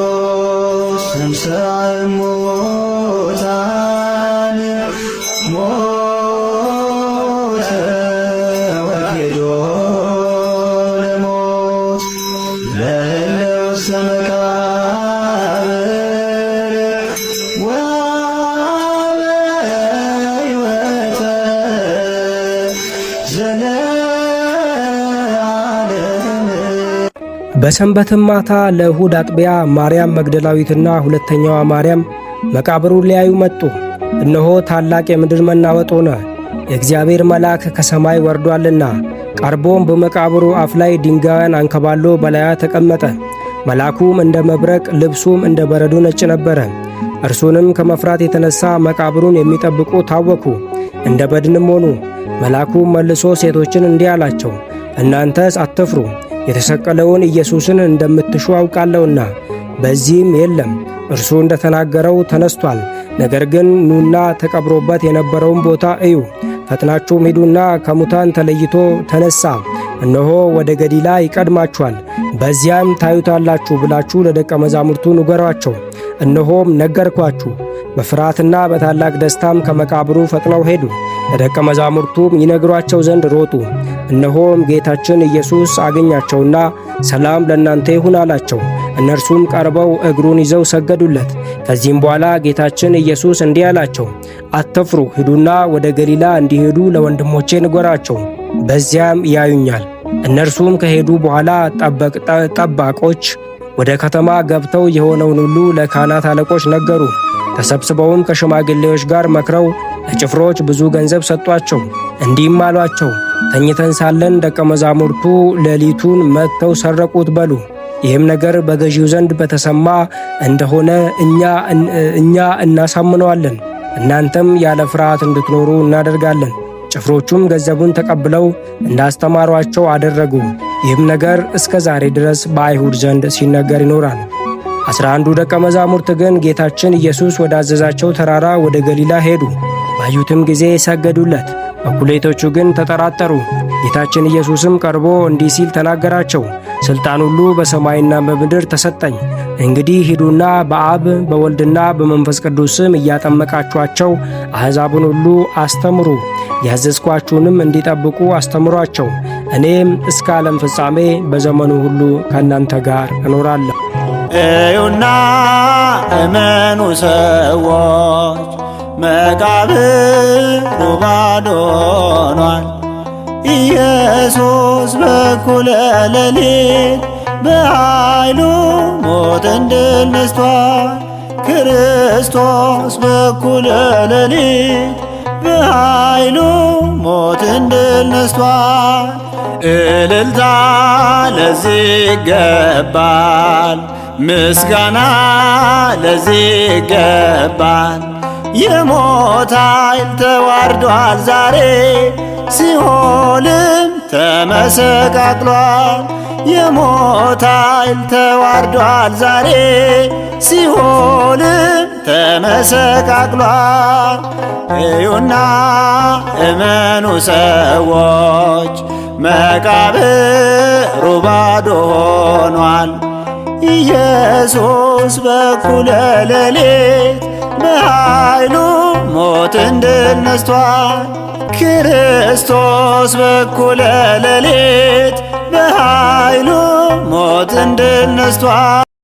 ክርስቶስ እንሰአ እሙታን ሞተ ወጌዶ ለሞት ለእለ ውስተ መቃብር ወሀበ ሕይወተ ዘለዓለም። በሰንበትም ማታ ለእሁድ አጥቢያ ማርያም መግደላዊትና ሁለተኛዋ ማርያም መቃብሩን ሊያዩ መጡ። እነሆ ታላቅ የምድር መናወጥ ሆነ፣ የእግዚአብሔር መልአክ ከሰማይ ወርዷልና። ቀርቦም በመቃብሩ አፍ ላይ ድንጋዩን አንከባሎ በላያ ተቀመጠ። መልአኩም እንደ መብረቅ ልብሱም እንደ በረዶ ነጭ ነበረ። እርሱንም ከመፍራት የተነሣ መቃብሩን የሚጠብቁ ታወኩ፣ እንደ በድንም ሆኑ። መልአኩም መልሶ ሴቶችን እንዲህ አላቸው፣ እናንተስ አትፍሩ፣ የተሰቀለውን ኢየሱስን እንደምትሹ አውቃለሁና በዚህም የለም፣ እርሱ እንደ ተናገረው ተነስቷል። ነገር ግን ኑና ተቀብሮበት የነበረውን ቦታ እዩ። ፈጥናችሁም ሂዱና ከሙታን ተለይቶ ተነሣ፣ እነሆ ወደ ገሊላ ይቀድማችኋል፣ በዚያም ታዩታላችሁ ብላችሁ ለደቀ መዛሙርቱ ንገሯቸው። እነሆም ነገርኳችሁ። በፍርሃትና በታላቅ ደስታም ከመቃብሩ ፈጥነው ሄዱ፣ ለደቀ መዛሙርቱም ይነግሯቸው ዘንድ ሮጡ። እነሆም ጌታችን ኢየሱስ አገኛቸውና ሰላም ለእናንተ ይሁን አላቸው። እነርሱም ቀርበው እግሩን ይዘው ሰገዱለት። ከዚህም በኋላ ጌታችን ኢየሱስ እንዲህ አላቸው፣ አትፍሩ፣ ሂዱና ወደ ገሊላ እንዲሄዱ ለወንድሞቼ ንገሯቸው፣ በዚያም ያዩኛል። እነርሱም ከሄዱ በኋላ ጠባቆች ወደ ከተማ ገብተው የሆነውን ሁሉ ለካህናት አለቆች ነገሩ። ተሰብስበውም ከሽማግሌዎች ጋር መክረው ለጭፍሮች ብዙ ገንዘብ ሰጧቸው። እንዲህም አሏቸው፣ ተኝተን ሳለን ደቀ መዛሙርቱ ሌሊቱን መጥተው ሰረቁት በሉ። ይህም ነገር በገዢው ዘንድ በተሰማ እንደሆነ እኛ እናሳምነዋለን፣ እናንተም ያለ ፍርሃት እንድትኖሩ እናደርጋለን። ጭፍሮቹም ገንዘቡን ተቀብለው እንዳስተማሯቸው አደረጉ። ይህም ነገር እስከ ዛሬ ድረስ በአይሁድ ዘንድ ሲነገር ይኖራል። 11 ደቀ መዛሙርት ግን ጌታችን ኢየሱስ ወዳዘዛቸው ተራራ ወደ ገሊላ ሄዱ። ባዩትም ጊዜ ሰገዱለት። እኩሌቶቹ ግን ተጠራጠሩ። ጌታችን ኢየሱስም ቀርቦ እንዲህ ሲል ተናገራቸው፣ ሥልጣን ሁሉ በሰማይና በምድር ተሰጠኝ። እንግዲህ ሂዱና በአብ በወልድና በመንፈስ ቅዱስ ስም እያጠመቃችኋቸው አሕዛብን ሁሉ አስተምሩ፣ ያዘዝኳችሁንም እንዲጠብቁ አስተምሯቸው። እኔም እስከ ዓለም ፍጻሜ በዘመኑ ሁሉ ከእናንተ ጋር እኖራለሁ። እዩና እመኑ ሰዎች፣ መቃብሩ ባዶ ሆኗል። ኢየሱስ በኩለ ሌሊት በኃይሉ ሞትን ድል ነስቷል። ክርስቶስ በኩለ ሌሊት በኃይሉ ሞትን ድል ነስቷል። እልልታ ለዚህ ይገባል፣ ምስጋና ለዚህ ይገባል። የሞት ኃይል ተዋርዷል ዛሬ፣ ሲኦልም ተመሰቃቅሏል። የሞት ኃይል ተዋርዷል ዛሬ፣ ሲኦልም ተመሰቃቅሏል። እዩና እመኑ ሰዎች፣ መቃብሩ ባዶ ሆኗል። ኢየሱስ በኩለ ሌሊት በኃይሉ ሞትን ድል ነስቷል። ክርስቶስ በኩለ ሌሊት በኃይሉ ሞትን ድል ነስቷል።